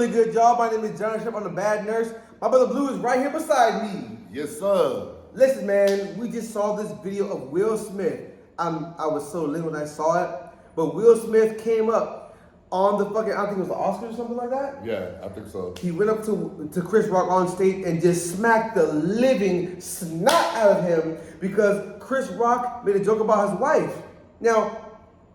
really good job. My name is Jonny I'm the Bad Nurse. My brother Blue is right here beside me. Yes, sir. Listen, man, we just saw this video of Will Smith. I was so lit when I saw it. But Will Smith came up on the fucking, I think it was the Oscars or something like that. Yeah, I think so. He went up to Chris Rock on stage and just smacked the living snot out of him because Chris Rock made a joke about his wife. Now,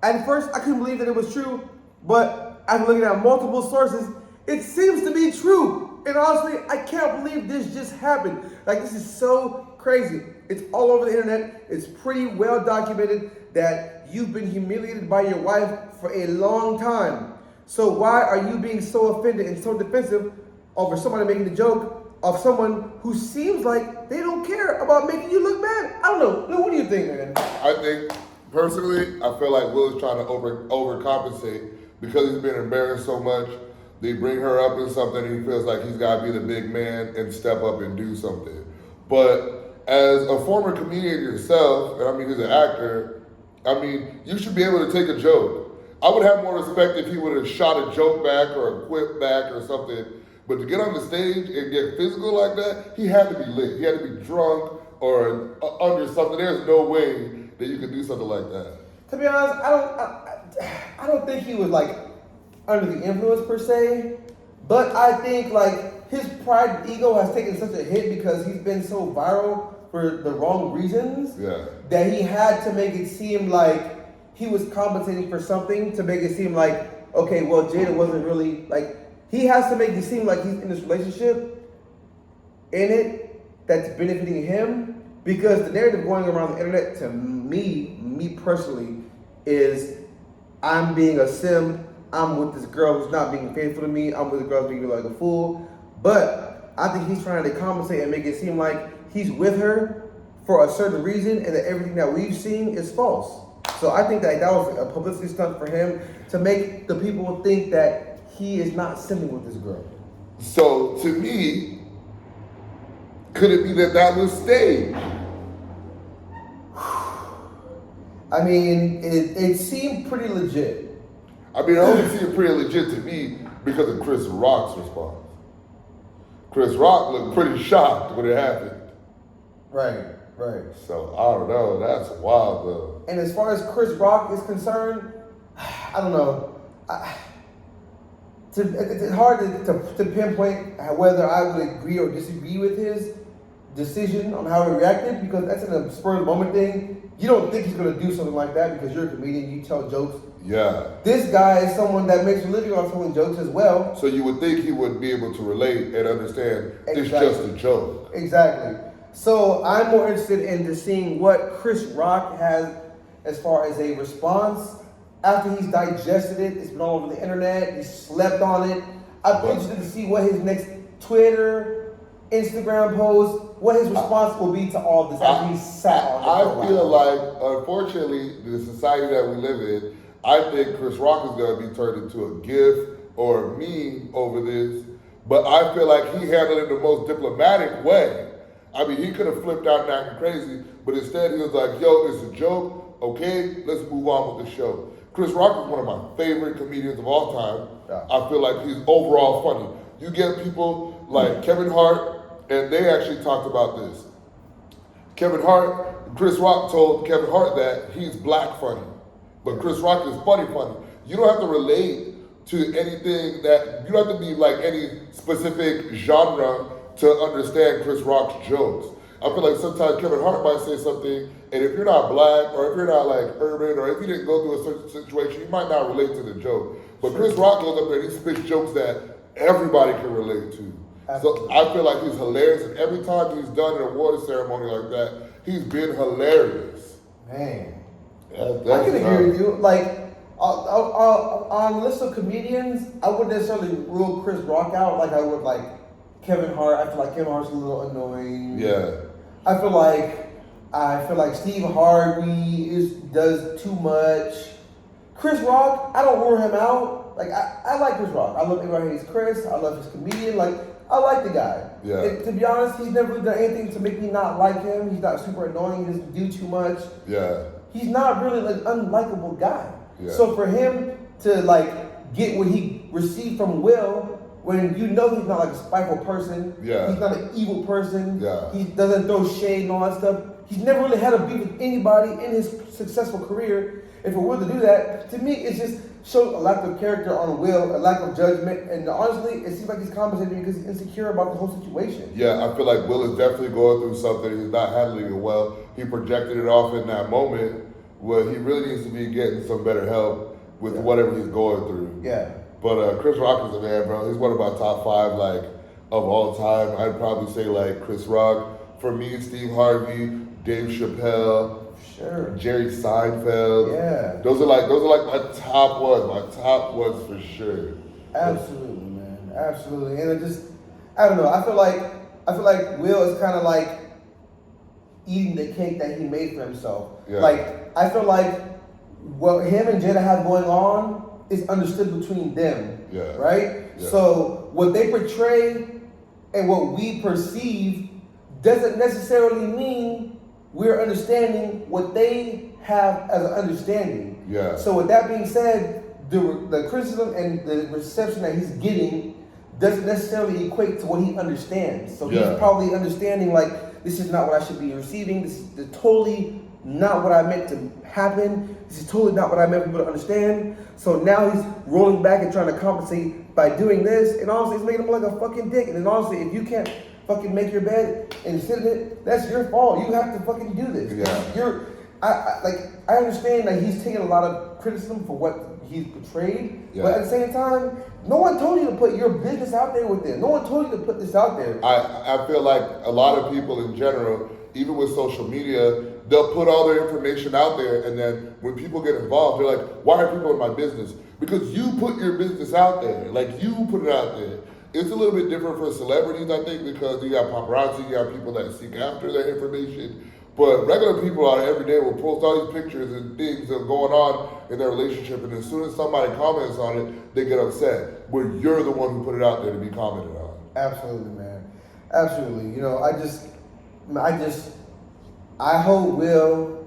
at first, I couldn't believe that it was true, but after looking at multiple sources, it seems to be true. And honestly, I can't believe this just happened. Like, this is so crazy. It's all over the internet. It's pretty well documented that you've been humiliated by your wife for a long time. So why are you being so offended and so defensive over somebody making a joke of someone who seems like they don't care about making you look bad? I don't know. What do you think, man? I think, personally, I feel like Will is trying to overcompensate because he's been embarrassed so much. They bring her up in something and he feels like he's got to be the big man and step up and do something. But as a former comedian yourself, and I mean, he's an actor, I mean, you should be able to take a joke. I would have more respect if he would have shot a joke back or a quip back or something. But to get on the stage and get physical like that, he had to be lit. He had to be drunk or under something. There's no way that you could do something like that. To be honest, I don't think he was like under the influence per se, but I think like his pride and ego has taken such a hit because he's been so viral for the wrong reasons that he had to make it seem like he was compensating for something to make it seem like, okay, well, Jada wasn't really, like, he has to make it seem like he's in this relationship in it that's benefiting him, because the narrative going around the internet to me personally, is I'm being a simp, I'm with this girl who's not being faithful to me, I'm with a girl who's being like a fool. But I think he's trying to compensate and make it seem like he's with her for a certain reason and that everything that we've seen is false. So I think that was a publicity stunt for him to make the people think that he is not simping with this girl. So to me, could it be that was staged? I mean, it seemed pretty legit. I mean, I only see it pretty legit to me because of Chris Rock's response. Chris Rock looked pretty shocked when it happened. Right. So, I don't know. That's wild, though. And as far as Chris Rock is concerned, I don't know. It's hard to pinpoint whether I would agree or disagree with his decision on how he reacted, because that's an spur of the moment thing. You don't think he's going to do something like that because you're a comedian, you tell jokes. Yeah. This guy is someone that makes a living on telling jokes as well. So you would think he would be able to relate and understand it's just a joke. Exactly. So I'm more interested in just seeing what Chris Rock has as far as a response after he's digested it. It's been all over the internet. He slept on it. I'm interested to see what his next Twitter, Instagram post, what his response will be to all this after he sat on it. I feel like, unfortunately, the society that we live in, I think Chris Rock is going to be turned into a gif or a meme over this. But I feel like he handled it in the most diplomatic way. I mean, he could have flipped out and acted crazy, but instead he was like, yo, it's a joke, okay, let's move on with the show. Chris Rock is one of my favorite comedians of all time. Yeah. I feel like he's overall funny. You get people like Kevin Hart, and they actually talked about this. Chris Rock told Kevin Hart that he's black funny, but Chris Rock is funny. You don't have to relate to anything you don't have to be like any specific genre to understand Chris Rock's jokes. I feel like sometimes Kevin Hart might say something, and if you're not black, or if you're not like urban, or if you didn't go through a certain situation, you might not relate to the joke. But Chris Rock goes up there and he spits jokes that everybody can relate to. Absolutely. So I feel like he's hilarious, and every time he's done an award ceremony like that, he's been hilarious. Man, that's I can agree with you. Like, on a list of comedians, I wouldn't necessarily rule Chris Rock out like I would like Kevin Hart. I feel like Kevin Hart's a little annoying. Yeah. I feel like Steve Harvey does too much. Chris Rock, I don't rule him out. Like, I like Chris Rock. I love everybody hates Chris. I love his comedian. Like, I like the guy. Yeah. And to be honest, he's never really done anything to make me not like him. He's not super annoying. He doesn't do too much. Yeah. He's not really an unlikable guy. Yeah. So for him to like get what he received from Will, when you know he's not like a spiteful person, Yeah. he's not an evil person, Yeah. he doesn't throw shade and all that stuff. He's never really had a beef with anybody in his successful career. If we're willing to do that, to me, it's just shows a lack of character on Will, a lack of judgment, and honestly, it seems like he's compensating because he's insecure about the whole situation. Yeah, I feel like Will is definitely going through something. He's not handling it well. He projected it off in that moment where he really needs to be getting some better help with whatever he's going through. Yeah. But Chris Rock is a man, bro. He's one of my top 5, like, of all time. I'd probably say, like, Chris Rock. For me, Steve Harvey, Dave Chappelle, Sure. Jerry Seinfeld. Yeah. Those are like my top ones for sure. Absolutely, man. Absolutely. And it just, I don't know. I feel like Will is kind of like eating the cake that he made for himself. Yeah. Like, I feel like what him and Jada have going on is understood between them. Yeah. Right? Yeah. So what they portray and what we perceive doesn't necessarily mean we're understanding what they have as an understanding. Yeah. So with that being said, the criticism and the reception that he's getting doesn't necessarily equate to what he understands. So he's probably understanding like, this is not what I should be receiving. This is totally not what I meant to happen. This is totally not what I meant for people to understand. So now he's rolling back and trying to compensate by doing this. And honestly, it's making him look like a fucking dick. And then honestly, if you can't fucking make your bed and sit in it, that's your fault. You have to fucking do this. Yeah. I understand that he's taking a lot of criticism for what he's portrayed, but at the same time, no one told you to put your business out there with them. No one told you to put this out there. I feel like a lot of people in general, even with social media, they'll put all their information out there, and then when people get involved, they're like, why are people in my business? Because you put your business out there. Like, you put it out there. It's a little bit different for celebrities, I think, because you got paparazzi, you got people that seek after that information. But regular people out every day will post all these pictures and things that are going on in their relationship, and as soon as somebody comments on it, they get upset. But you're the one who put it out there to be commented on. Absolutely, man. Absolutely. You know, I hope Will.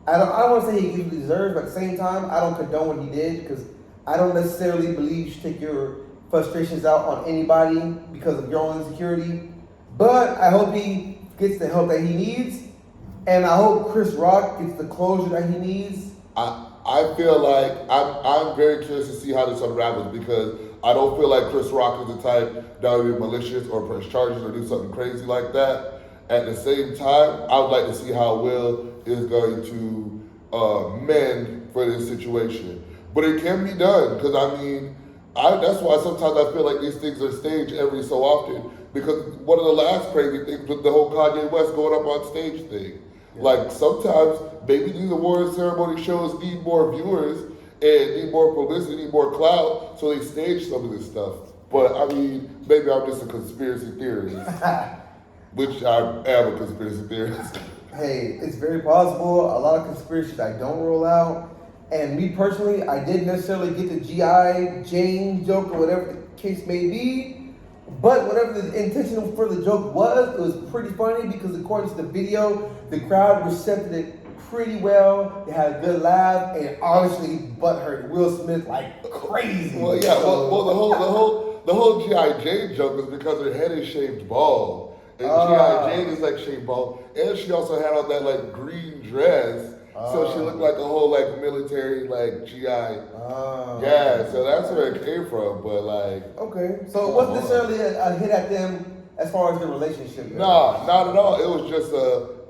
I don't want to say he deserves, but at the same time, I don't condone what he did because I don't necessarily believe you should take your frustrations out on anybody because of your own insecurity. But I hope he gets the help that he needs, and I hope Chris Rock gets the closure that he needs. I feel like I'm very curious to see how this unravels because I don't feel like Chris Rock is the type that would be malicious or press charges or do something crazy like that. At the same time, I would like to see how Will is going to mend for this situation. But it can be done because that's why sometimes I feel like these things are staged every so often. Because one of the last crazy things was the whole Kanye West going up on stage thing. Yeah. Like sometimes maybe these award ceremony shows need more viewers and need more publicity, need more clout, so they stage some of this stuff. But maybe I'm just a conspiracy theorist, which I am a conspiracy theorist. Hey, it's very possible. A lot of conspiracies I don't roll out. And me personally, I didn't necessarily get the G.I. Jane joke or whatever the case may be. But whatever the intention for the joke was, it was pretty funny because according to the video, the crowd received it pretty well. They had a good laugh, and obviously butthurt Will Smith like crazy. Well, yeah. Well, the whole G.I. Jane joke is because her head is shaved bald, and G.I. Jane is like shaved bald, and she also had on that like green dress. So she looked like a whole like military like GI. Yeah, so that's where it came from. But like, okay, so it wasn't necessarily a hit at them as far as the relationship. Nah, not at all. It was just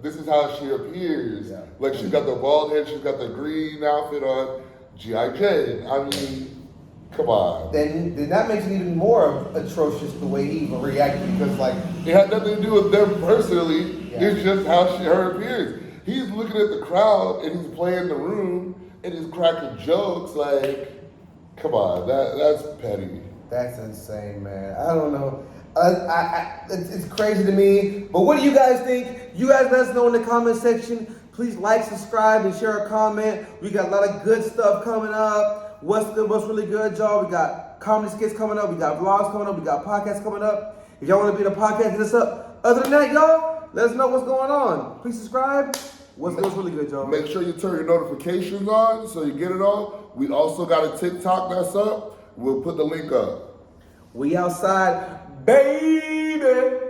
this is how she appears. Yeah. Like she's got the bald head, she's got the green outfit on. G.I. Jane. Come on. Then that makes it even more atrocious the way he even reacted because like it had nothing to do with them personally. Yeah. It's just how her appears. He's looking at the crowd and he's playing the room and he's cracking jokes. Like, come on, that's petty. That's insane, man. I don't know. It's crazy to me. But what do you guys think? You guys let us know in the comment section. Please like, subscribe, and share a comment. We got a lot of good stuff coming up. What's really good, y'all? We got comedy skits coming up. We got vlogs coming up. We got podcasts coming up. If y'all want to be in a podcast, hit us up. Other than that, y'all, let us know what's going on. Please subscribe. What's really good, y'all? Make sure you turn your notifications on so you get it all. We also got a TikTok that's up. We'll put the link up. We outside, baby.